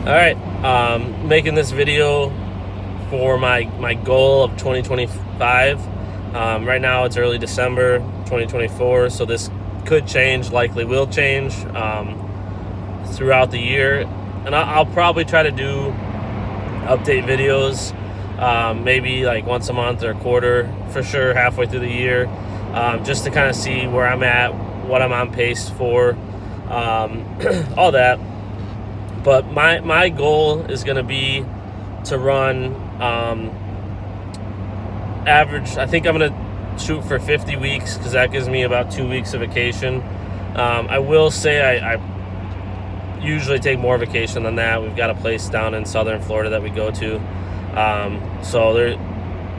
All right, making this video for my goal of 2025. Right now it's early December 2024, so this could change, likely will change throughout the year. And I'll probably try to do update videos, maybe like once a month or a quarter, for sure halfway through the year, just to kind of see where I'm at, what I'm on pace for, all that. But my goal is going to be to run average. I think I'm going to shoot for 50 weeks because that gives me about 2 weeks of vacation. I will say I usually take more vacation than that. We've got a place down in southern Florida that we go to. So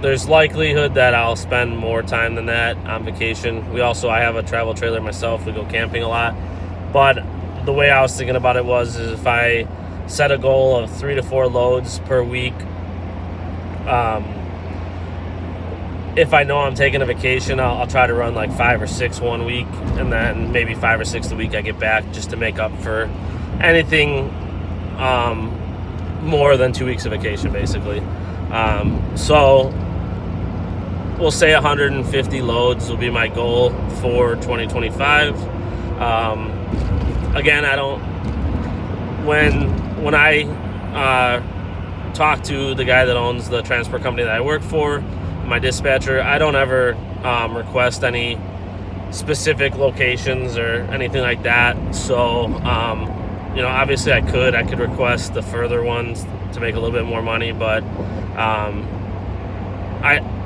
there's likelihood that I'll spend more time than that on vacation. I have a travel trailer myself. We go camping a lot. But the way I was thinking about it is if I set a goal of 3 to 4 loads per week, if I know I'm taking a vacation, I'll try to run like 5 or 6 one week, and then maybe 5 or 6 the week I get back, just to make up for anything more than 2 weeks of vacation, basically. So we'll say 150 loads will be my goal for 2025. Again, I don't. When I talk to the guy that owns the transport company that I work for, my dispatcher, I don't ever request any specific locations or anything like that. So, obviously I could request the further ones to make a little bit more money, but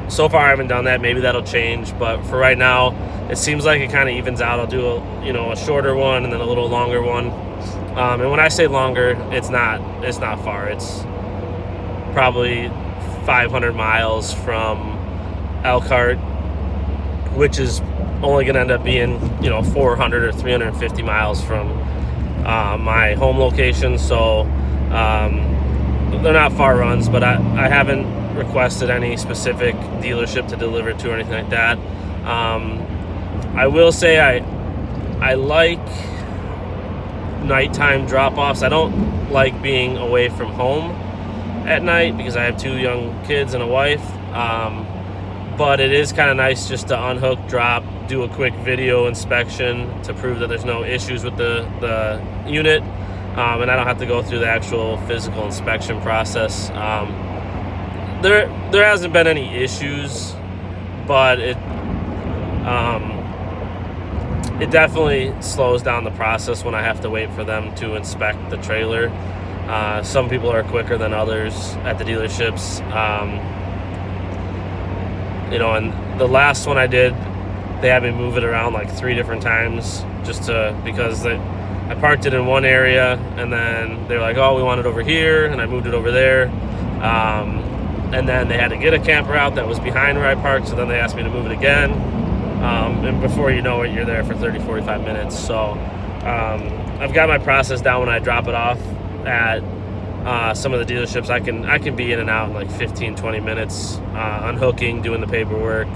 so far I haven't done that. Maybe that'll change, but for right now, it seems like it kind of evens out. I'll do a shorter one and then a little longer one. And when I say longer, it's not far. It's probably 500 miles from Elkhart, which is only going to end up being 400 or 350 miles from my home location. So they're not far runs, but I haven't requested any specific dealership to deliver to or anything like that. I will say I like nighttime drop-offs. I don't like being away from home at night because I have 2 young kids and a wife. But it is kind of nice just to unhook, drop, do a quick video inspection to prove that there's no issues with the unit, and I don't have to go through the actual physical inspection process. There hasn't been any issues, but it definitely slows down the process when I have to wait for them to inspect the trailer. Some people are quicker than others at the dealerships. And the last one I did, they had me move it around like 3 different times because I parked it in one area, and then they're like, oh, we want it over here, and I moved it over there. And then they had to get a camper out that was behind where I parked, so then they asked me to move it again. And before you know it, you're there for 30, 45 minutes. So I've got my process down. When I drop it off at some of the dealerships, I can be in and out in like 15, 20 minutes, unhooking, doing the paperwork,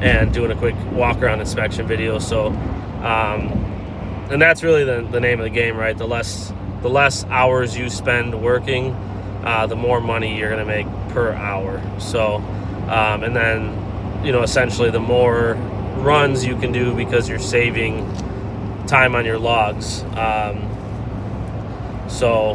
and doing a quick walk-around inspection video. So, and that's really the name of the game, right? The less hours you spend working, the more money you're going to make per hour. So, and then, essentially the more runs you can do because you're saving time on your logs. So,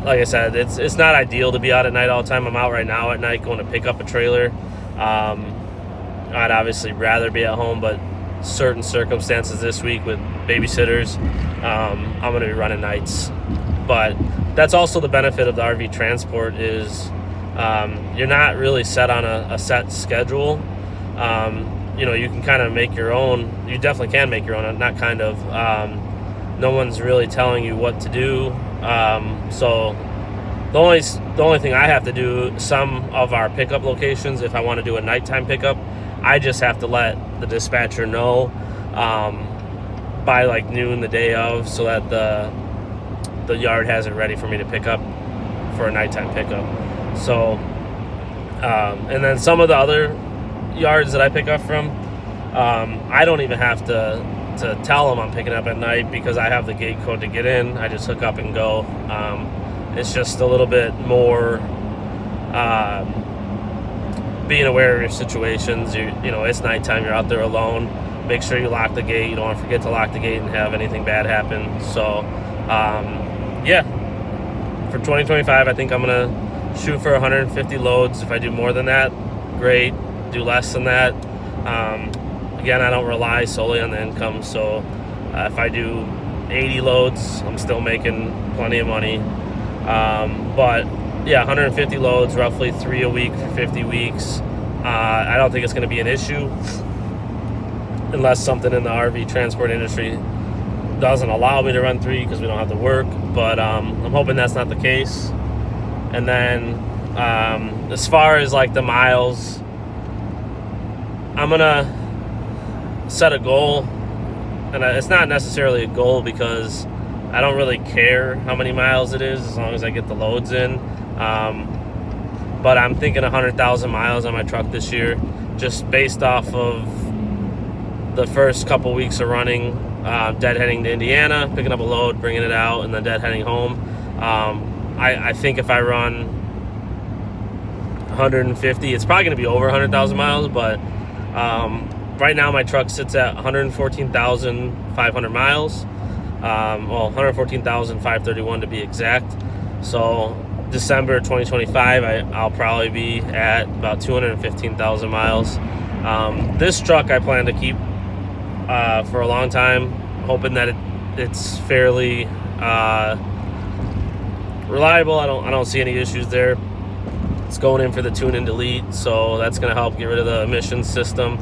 like I said, it's not ideal to be out at night all the time. I'm out right now at night going to pick up a trailer. I'd obviously rather be at home, but certain circumstances this week with babysitters, I'm going to be running nights. But that's also the benefit of the RV transport is you're not really set on a set schedule. You can kind of make your own. You definitely can make your own, not kind of. No one's really telling you what to do. So the only thing I have to do, some of our pickup locations, if I want to do a nighttime pickup, I just have to let the dispatcher know by like noon the day of, so that the yard has it ready for me to pick up for a nighttime pickup. So and then some of the other yards that I pick up from, I don't even have to to tell them I'm picking up at night because I have the gate code to get in. I just hook up and go. It's just a little bit more being aware of your situations. You know, it's nighttime, you're out there alone. Make sure you lock the gate. You don't want to forget to lock the gate and have anything bad happen. So, yeah, for 2025, I think I'm going to shoot for 150 loads. If I do more than that, great. Do less than that. Again, I don't rely solely on the income. So if I do 80 loads, I'm still making plenty of money. But yeah, 150 loads, roughly 3 a week for 50 weeks. I don't think it's going to be an issue unless something in the RV transport industry doesn't allow me to run 3 because we don't have to work. But I'm hoping that's not the case. And then as far as like the miles, I'm going to set a goal. And it's not necessarily a goal because I don't really care how many miles it is as long as I get the loads in. But I'm thinking 100,000 miles on my truck this year, just based off of the first couple weeks of running, deadheading to Indiana, picking up a load, bringing it out, and then deadheading home. I think if I run 150, it's probably going to be over 100,000 miles, but right now my truck sits at 114,500 miles. Well, 114,531 to be exact. So December 2025, I'll probably be at about 215,000 miles. This truck I plan to keep for a long time, hoping that it's fairly reliable. I don't see any issues there. It's going in for the tune and delete, so that's going to help get rid of the emissions system.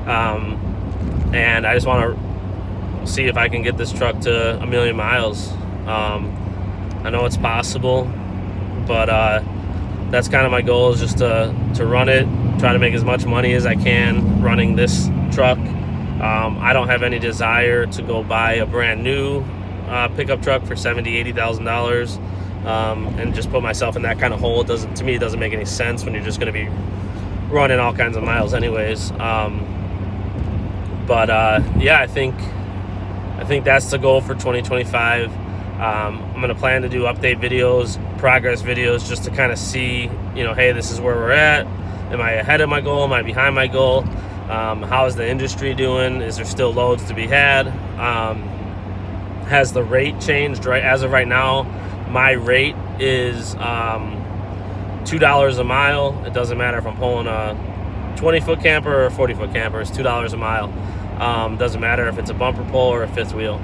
And I just want to see if I can get this truck to 1 million miles. I know it's possible, but that's kind of my goal, is just to run it, try to make as much money as I can running this truck. I don't have any desire to go buy a brand new pickup truck for $70,000-$80,000 and just put myself in that kind of hole. To me, it doesn't make any sense when you're just going to be running all kinds of miles anyways. But yeah, I think that's the goal for 2025. I'm going to plan to do update videos, progress videos, just to kind of see, hey, this is where we're at. Am I ahead of my goal? Am I behind my goal? How is the industry doing? Is there still loads to be had? Has the rate changed? Right, as of right now, my rate is $2 a mile. It doesn't matter if I'm pulling a 20-foot camper or a 40-foot camper. It's $2 a mile. Doesn't matter if it's a bumper pull or a fifth wheel.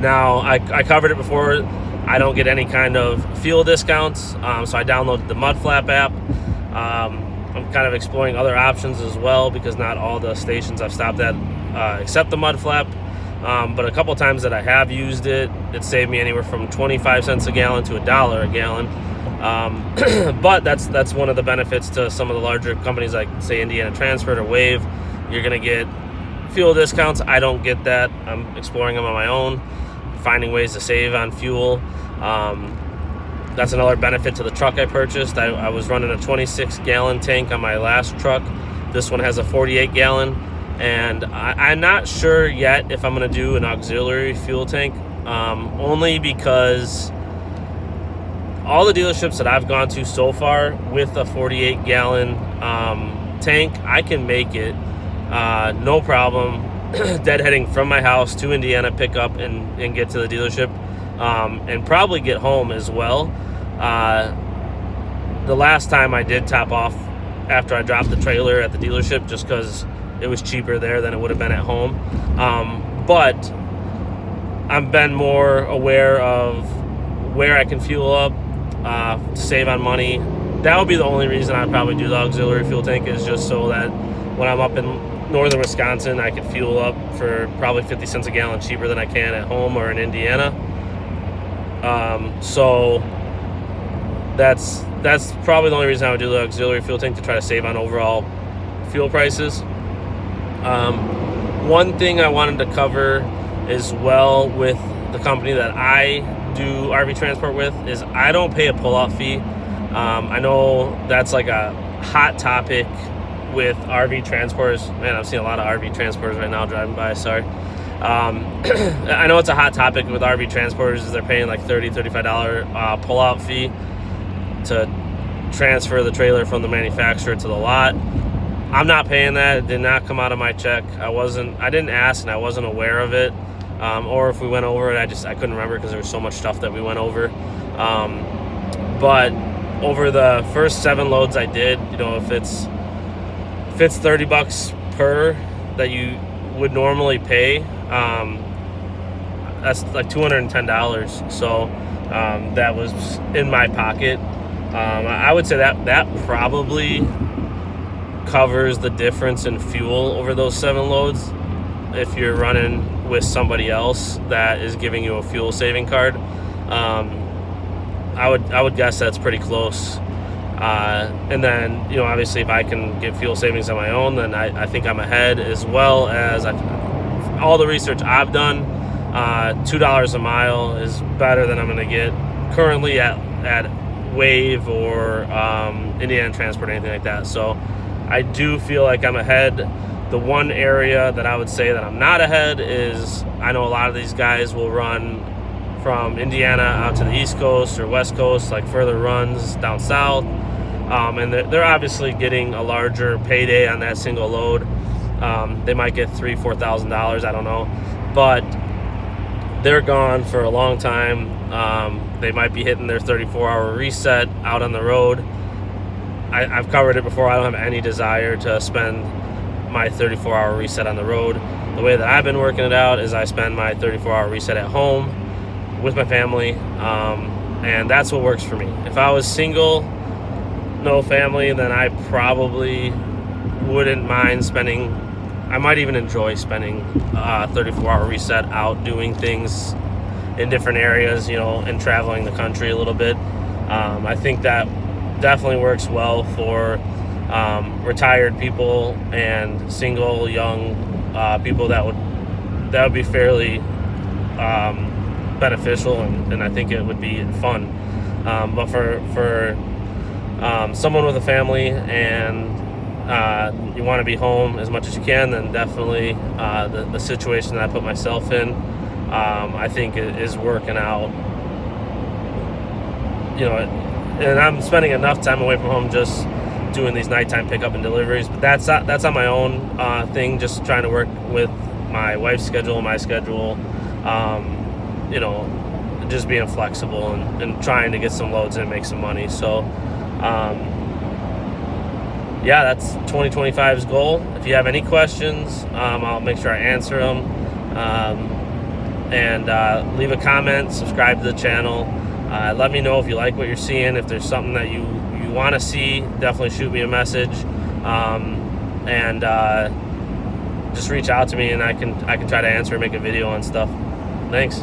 Now, I covered it before. I don't get any kind of fuel discounts, so I downloaded the Mud Flap app. I'm kind of exploring other options as well, because not all the stations I've stopped at accept the Mud Flap. But a couple times that I have used it, it saved me anywhere from 25 cents a gallon to $1 a gallon. But that's one of the benefits to some of the larger companies like, say, Indiana Transport or Wave. You're going to get fuel discounts. I don't get that. I'm exploring them on my own, finding ways to save on fuel. That's another benefit to the truck I purchased. I was running a 26-gallon tank on my last truck. This one has a 48-gallon. And I'm not sure yet if I'm going to do an auxiliary fuel tank, only because all the dealerships that I've gone to so far with a 48-gallon tank, I can make it no problem deadheading from my house to Indiana, pick up and get to the dealership, and probably get home as well. The last time I did top off after I dropped the trailer at the dealership, just because it was cheaper there than it would have been at home. But I've been more aware of where I can fuel up to save on money. That would be the only reason I'd probably do the auxiliary fuel tank, is just so that when I'm up in northern Wisconsin, I could fuel up for probably 50 cents a gallon cheaper than I can at home or in Indiana. So that's probably the only reason I would do the auxiliary fuel tank, to try to save on overall fuel prices. One thing I wanted to cover as well with the company that I do RV transport with is I don't pay a pull-off fee. I know that's like a hot topic with RV transporters. Man, I'm seeing a lot of RV transporters right now driving by. Sorry. I know it's a hot topic with RV transporters. Is they're paying like $30-$35 pullout fee to transfer the trailer from the manufacturer to the lot. I'm not paying that. It did not come out of my check. I didn't ask, and I wasn't aware of it. Or if we went over it, I couldn't remember because there was so much stuff that we went over. But over the first 7 loads I did, if it's $30 per that you would normally pay, that's like $210. So that was in my pocket. I would say that probably covers the difference in fuel over those 7 loads if you're running with somebody else that is giving you a fuel saving card. I would guess that's pretty close. And then, obviously if I can get fuel savings on my own, then I think I'm ahead, as well as all the research I've done. $2 a mile is better than I'm going to get currently at Wave or Indiana Transport or anything like that. So I do feel like I'm ahead. The one area that I would say that I'm not ahead is, I know a lot of these guys will run from Indiana out to the East Coast or West Coast, like further runs down south. And they're obviously getting a larger payday on that single load. They might get $3,000-$4,000, I don't know. But they're gone for a long time. They might be hitting their 34-hour reset out on the road. I've covered it before. I don't have any desire to spend my 34-hour reset on the road. The way that I've been working it out is I spend my 34-hour reset at home with my family, and that's what works for me. If I was single, no family, then I probably wouldn't mind spending, I might even enjoy spending a 34-hour reset out doing things in different areas, and traveling the country a little bit. I think that definitely works well for retired people and single young people. That would be fairly beneficial, and I think it would be fun. But for someone with a family and you want to be home as much as you can, then definitely the situation that I put myself in, I think it is working out. And I'm spending enough time away from home just doing these nighttime pickup and deliveries. But that's on my own thing, just trying to work with my wife's schedule, my schedule, just being flexible and trying to get some loads in and make some money. So yeah, that's 2025's goal. If you have any questions, I'll make sure I answer them. And leave a comment, subscribe to the channel. Let me know if you like what you're seeing. If there's something that you want to see, definitely shoot me a message. And just reach out to me, and I can try to answer and make a video on stuff. Thanks.